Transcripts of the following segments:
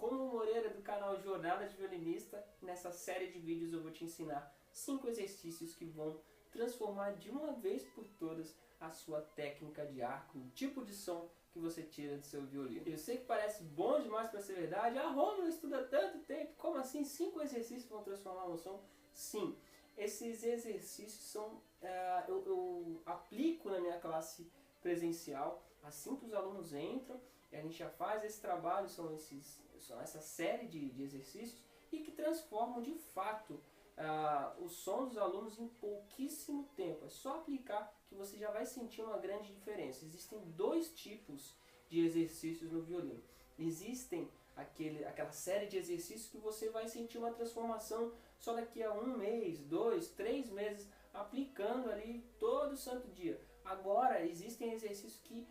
Romulo Moreira do canal Jornada de Violinista. Nessa série de vídeos eu vou te ensinar 5 exercícios que vão transformar de uma vez por todas a sua técnica de arco, o tipo de som que você tira do seu violino. Eu sei que parece bom demais para ser verdade. Romulo estuda tanto tempo, como assim 5 exercícios vão transformar um som? Sim, esses exercícios são, eu aplico na minha classe presencial. Assim que os alunos entram, a gente já faz esse trabalho, são essa série de exercícios e que transformam de fato o som dos alunos em pouquíssimo tempo. É só aplicar que você já vai sentir uma grande diferença. Existem 2 tipos de exercícios no violino. Existem aquela série de exercícios que você vai sentir uma transformação só daqui a 1 mês, 2, 3 meses, aplicando ali todo santo dia. Agora, existem exercícios que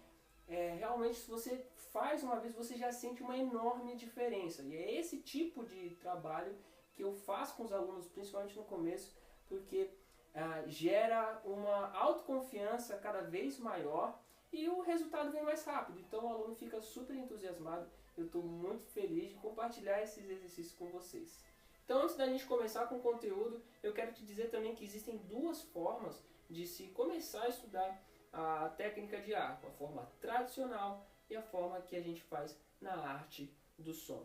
realmente, se você faz uma vez, você já sente uma enorme diferença. E é esse tipo de trabalho que eu faço com os alunos, principalmente no começo, porque gera uma autoconfiança cada vez maior e o resultado vem mais rápido. Então o aluno fica super entusiasmado. Eu estou muito feliz de compartilhar esses exercícios com vocês. Então, antes da gente começar com o conteúdo, eu quero te dizer também que existem 2 formas de se começar a estudar a técnica de arco, a forma tradicional e a forma que a gente faz na arte do som.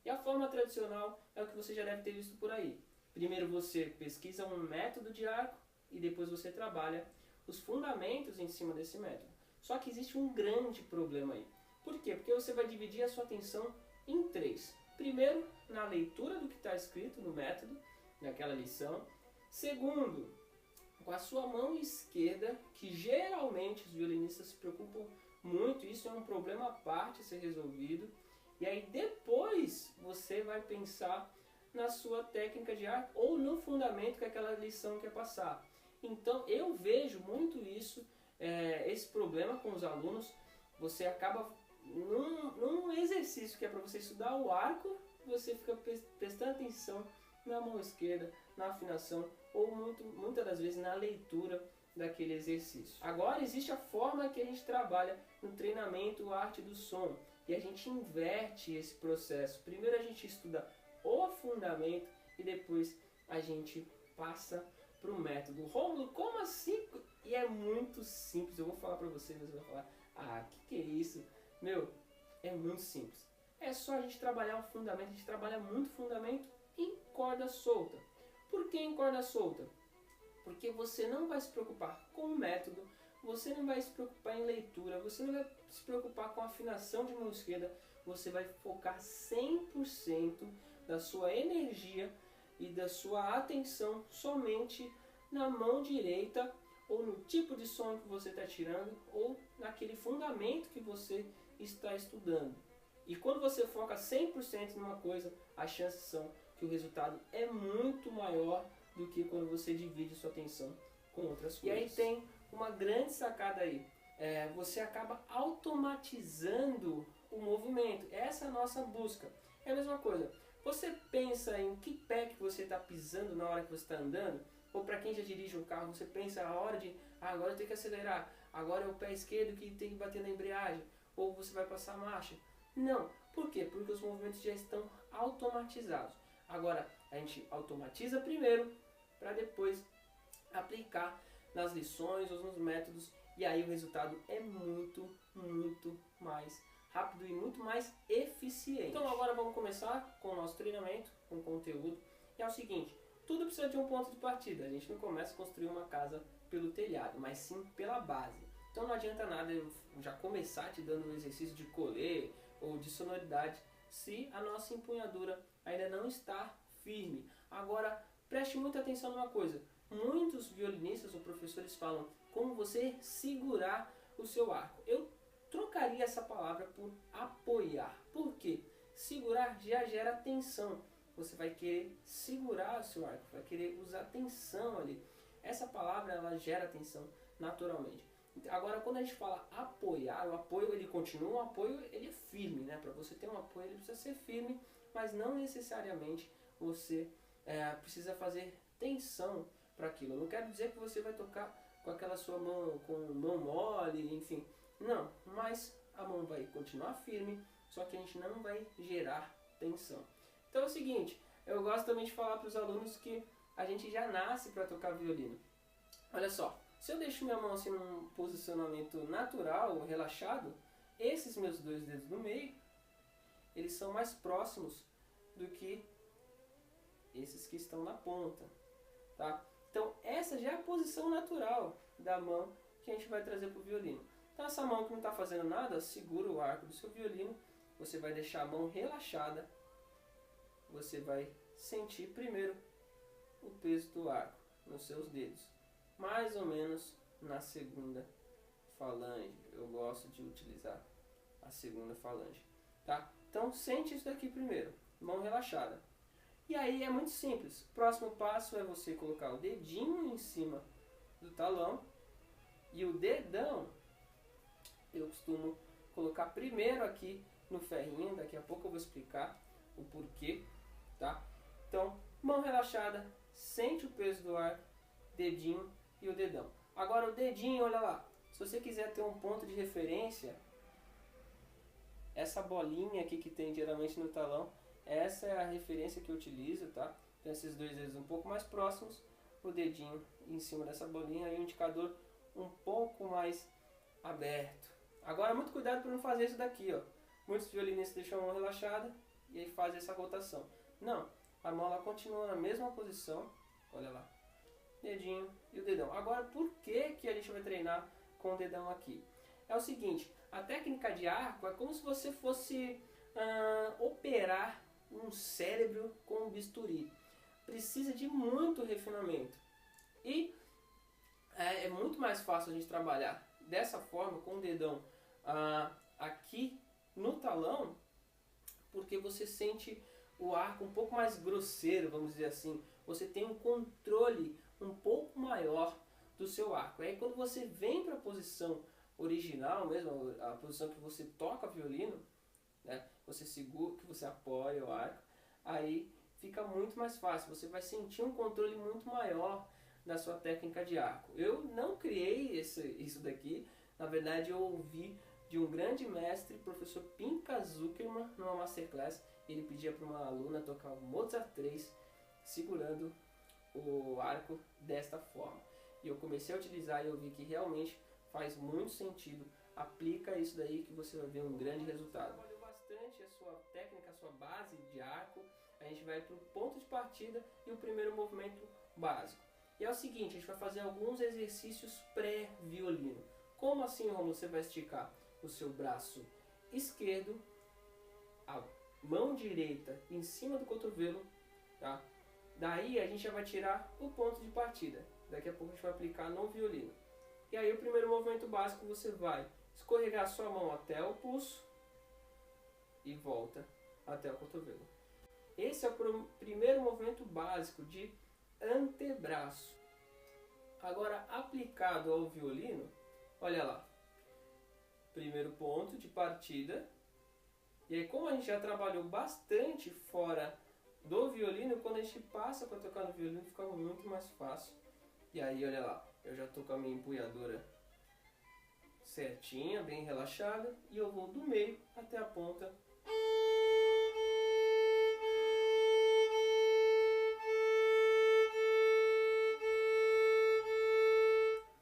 E a forma tradicional é o que você já deve ter visto por aí. Primeiro você pesquisa um método de arco e depois você trabalha os fundamentos em cima desse método. Só que existe um grande problema aí. Por quê? Porque você vai dividir a sua atenção em 3. Primeiro, na leitura do que está escrito no método, naquela lição. Segundo, com a sua mão esquerda, que geralmente os violinistas se preocupam muito, isso é um problema à parte a ser resolvido. E aí depois você vai pensar na sua técnica de arco ou no fundamento que aquela lição quer passar. Então eu vejo muito isso, esse problema com os alunos. Você acaba num exercício que é para você estudar o arco, você fica prestando atenção na mão esquerda, na afinação ou muitas das vezes na leitura daquele exercício. Agora existe a forma que a gente trabalha no treinamento arte do som e a gente inverte esse processo. Primeiro a gente estuda o fundamento e depois a gente passa para o método. Romulo, como assim? E é muito simples. Eu vou falar para você vai falar, que é isso? Meu, é muito simples. É só a gente trabalhar o fundamento. A gente trabalha muito fundamento em corda solta. Por que em corda solta? Porque você não vai se preocupar com o método, você não vai se preocupar em leitura, você não vai se preocupar com a afinação de mão esquerda, você vai focar 100% da sua energia e da sua atenção somente na mão direita, ou no tipo de som que você está tirando, ou naquele fundamento que você está estudando. E quando você foca 100% numa coisa, as chances são que o resultado é muito maior do que quando você divide sua atenção com outras coisas. E aí tem uma grande sacada aí. Você acaba automatizando o movimento. Essa é a nossa busca. É a mesma coisa. Você pensa em que pé que você está pisando na hora que você está andando? Ou para quem já dirige um carro, você pensa a hora de agora eu tenho que acelerar, agora é o pé esquerdo que tem que bater na embreagem, ou você vai passar a marcha. Não. Por quê? Porque os movimentos já estão automatizados. Agora, a gente automatiza primeiro, para depois aplicar nas lições ou nos métodos, e aí o resultado é muito mais rápido e muito mais eficiente. Então agora vamos começar com o nosso treinamento, com o conteúdo. E é o seguinte, tudo precisa de um ponto de partida. A gente não começa a construir uma casa pelo telhado, mas sim pela base. Então não adianta nada eu já começar te dando um exercício de colher ou de sonoridade se a nossa empunhadura ainda não está firme. Agora, preste muita atenção numa coisa. Muitos violinistas ou professores falam como você segurar o seu arco. Eu trocaria essa palavra por apoiar. Por quê? Segurar já gera tensão. Você vai querer segurar o seu arco, vai querer usar tensão ali. Essa palavra ela gera tensão naturalmente. Agora, quando a gente fala apoiar, o apoio ele continua, o apoio ele é firme, né? Para você ter um apoio ele precisa ser firme, mas não necessariamente você precisa fazer tensão para aquilo. Eu não quero dizer que você vai tocar com aquela sua mão, com mão mole, enfim. Não, mas a mão vai continuar firme, só que a gente não vai gerar tensão. Então é o seguinte, eu gosto também de falar para os alunos que a gente já nasce para tocar violino. Olha só, se eu deixo minha mão assim num posicionamento natural, relaxado, esses meus dois dedos no meio, eles são mais próximos do que esses que estão na ponta, tá? Então essa já é a posição natural da mão que a gente vai trazer para o violino. Então essa mão que não está fazendo nada, segura o arco do seu violino, você vai deixar a mão relaxada, você vai sentir primeiro o peso do arco nos seus dedos, mais ou menos na segunda falange. Eu gosto de utilizar a segunda falange, tá? Então sente isso daqui primeiro, mão relaxada. E aí é muito simples. O próximo passo é você colocar o dedinho em cima do talão e o dedão eu costumo colocar primeiro aqui no ferrinho. Daqui a pouco eu vou explicar o porquê, tá? Então, mão relaxada, sente o peso do arco, dedinho e o dedão. Agora o dedinho, olha lá, se você quiser ter um ponto de referência, essa bolinha aqui que tem geralmente no talão, essa é a referência que eu utilizo, tá? Então esses dois dedos um pouco mais próximos, o dedinho em cima dessa bolinha e o indicador um pouco mais aberto. Agora muito cuidado para não fazer isso daqui, ó. Muitos violinistas deixam a mão relaxada e aí fazem essa rotação. Não, a mão ela continua na mesma posição, olha lá, dedinho e o dedão. Agora por que que a gente vai treinar com o dedão aqui? É o seguinte, a técnica de arco é como se você fosse operar um cérebro com um bisturi. Precisa de muito refinamento. E é muito mais fácil a gente trabalhar dessa forma, com o dedão aqui no talão, porque você sente o arco um pouco mais grosseiro, vamos dizer assim. Você tem um controle um pouco maior do seu arco. Aí quando você vem para a posição original mesmo, a posição que você toca violino, né, você segura, que você apoia o arco, aí fica muito mais fácil. Você vai sentir um controle muito maior da sua técnica de arco. Eu não criei isso daqui, na verdade eu ouvi de um grande mestre, professor Pinka Zuckerman, numa masterclass. Ele pedia para uma aluna tocar o Mozart 3 segurando o arco desta forma. E eu comecei a utilizar e eu vi que realmente faz muito sentido. Aplica isso daí que você vai ver um grande resultado. Trabalhou bastante a sua técnica, a sua base de arco. A gente vai para o ponto de partida e o primeiro movimento básico. E é o seguinte, a gente vai fazer alguns exercícios pré-violino. Como assim, Romulo? Você vai esticar o seu braço esquerdo, a mão direita em cima do cotovelo, tá? Daí a gente já vai tirar o ponto de partida. Daqui a pouco a gente vai aplicar no violino. E aí o primeiro movimento básico você vai escorregar a sua mão até o pulso e volta até o cotovelo. Esse é o primeiro movimento básico de antebraço. Agora aplicado ao violino, olha lá. Primeiro ponto de partida. E aí como a gente já trabalhou bastante fora do violino, quando a gente passa para tocar no violino fica muito mais fácil. E aí olha lá, eu já estou com a minha empunhadura certinha, bem relaxada, e eu vou do meio até a ponta.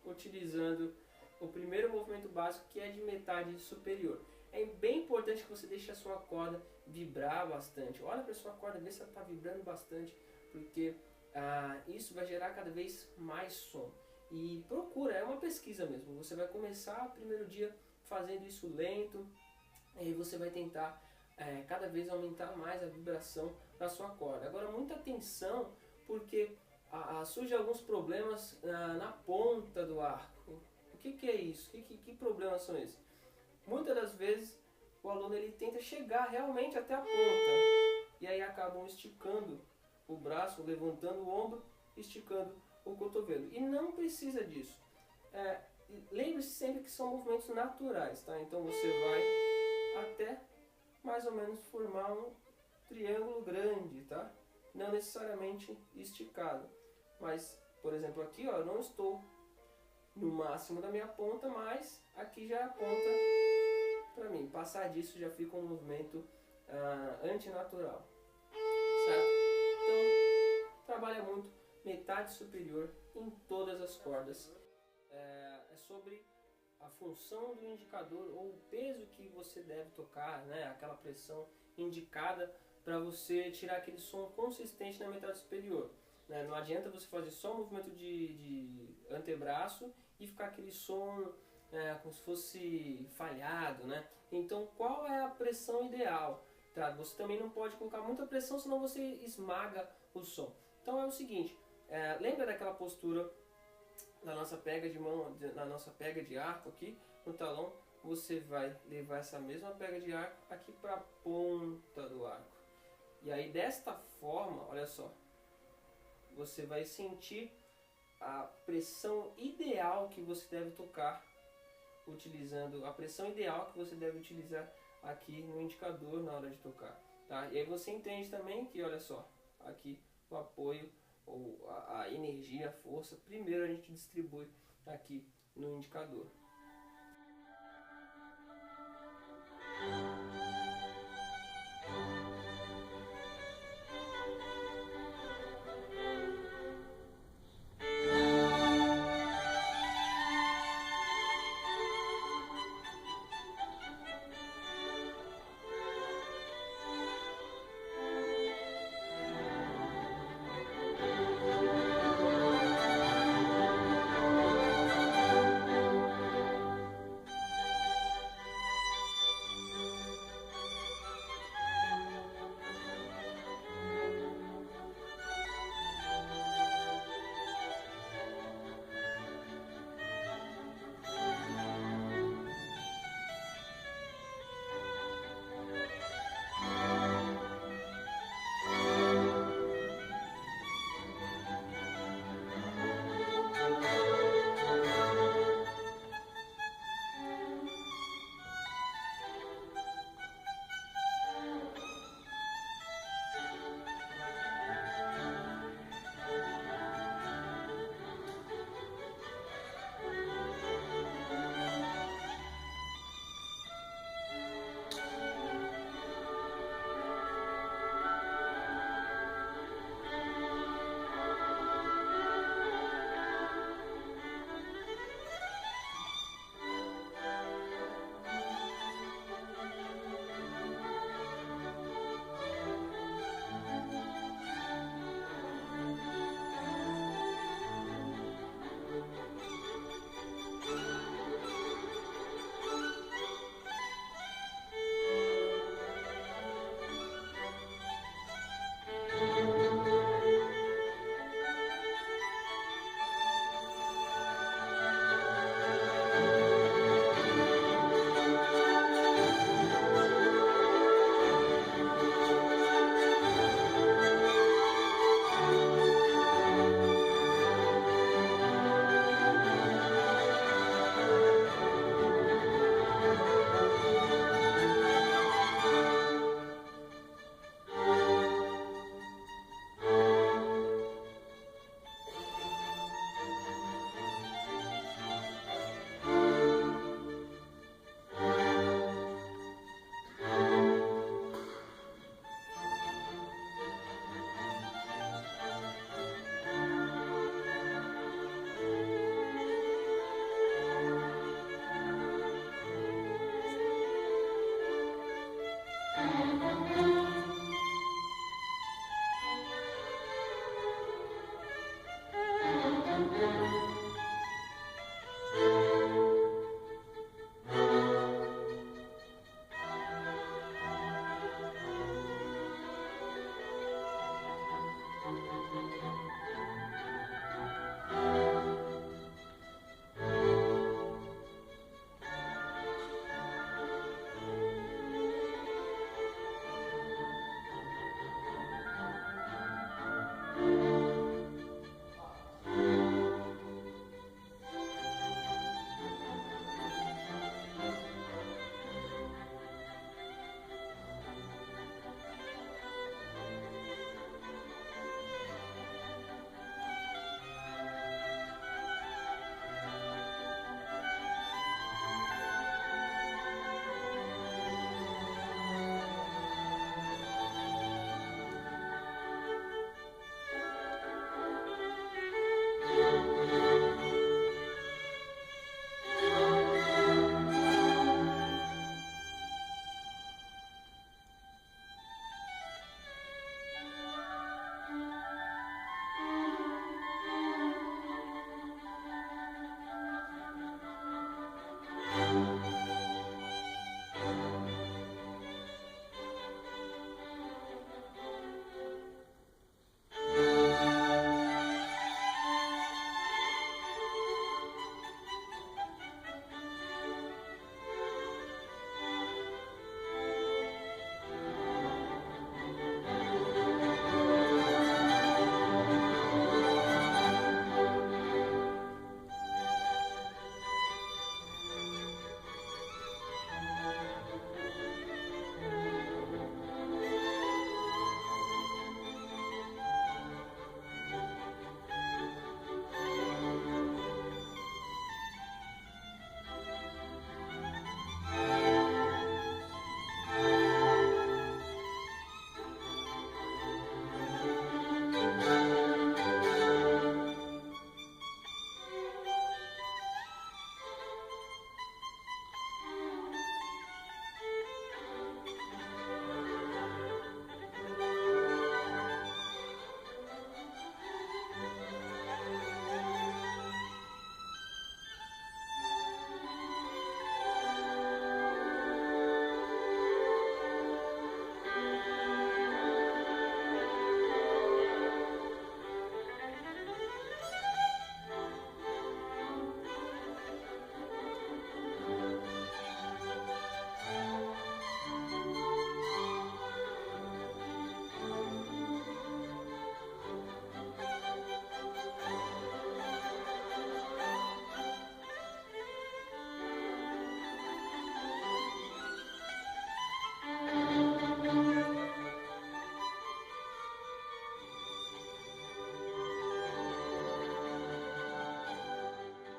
Utilizando o primeiro movimento básico, que é de metade superior. É bem importante que você deixe a sua corda vibrar bastante. Olha para a sua corda, vê se ela está vibrando bastante, porque isso vai gerar cada vez mais som. E procura, é uma pesquisa mesmo. Você vai começar o primeiro dia fazendo isso lento, e você vai tentar cada vez aumentar mais a vibração da sua corda. Agora muita atenção, porque surgem alguns problemas na ponta do arco. O que é isso? Que problemas são esses? Muitas das vezes o aluno ele tenta chegar realmente até a ponta e aí acabam esticando o braço, levantando o ombro, esticando o cotovelo. E não precisa disso. Lembre-se sempre que são movimentos naturais, tá? Então você vai até mais ou menos formar um triângulo grande, tá? Não necessariamente esticado. Mas, por exemplo, aqui ó, eu não estou no máximo da minha ponta, mas aqui já é a ponta para mim. Passar disso já fica um movimento antinatural, certo? Então, trabalha muito metade superior em todas as cordas. É sobre a função do indicador ou o peso que você deve tocar, né? Aquela pressão indicada para você tirar aquele som consistente na metade superior. Né? Não adianta você fazer só um movimento de antebraço e ficar aquele som como se fosse falhado, né? Então, qual é a pressão ideal? Tá? Você também não pode colocar muita pressão, senão você esmaga o som. Então é o seguinte, lembra daquela postura na nossa pega de mão, na nossa pega de arco aqui no talão? Você vai levar essa mesma pega de arco aqui para a ponta do arco. E aí desta forma, olha só, você vai sentir a pressão ideal que você deve tocar, utilizando a pressão ideal que você deve utilizar aqui no indicador na hora de tocar, tá? E aí você entende também que, olha só, aqui o apoio ou a energia, a força, primeiro a gente distribui aqui no indicador.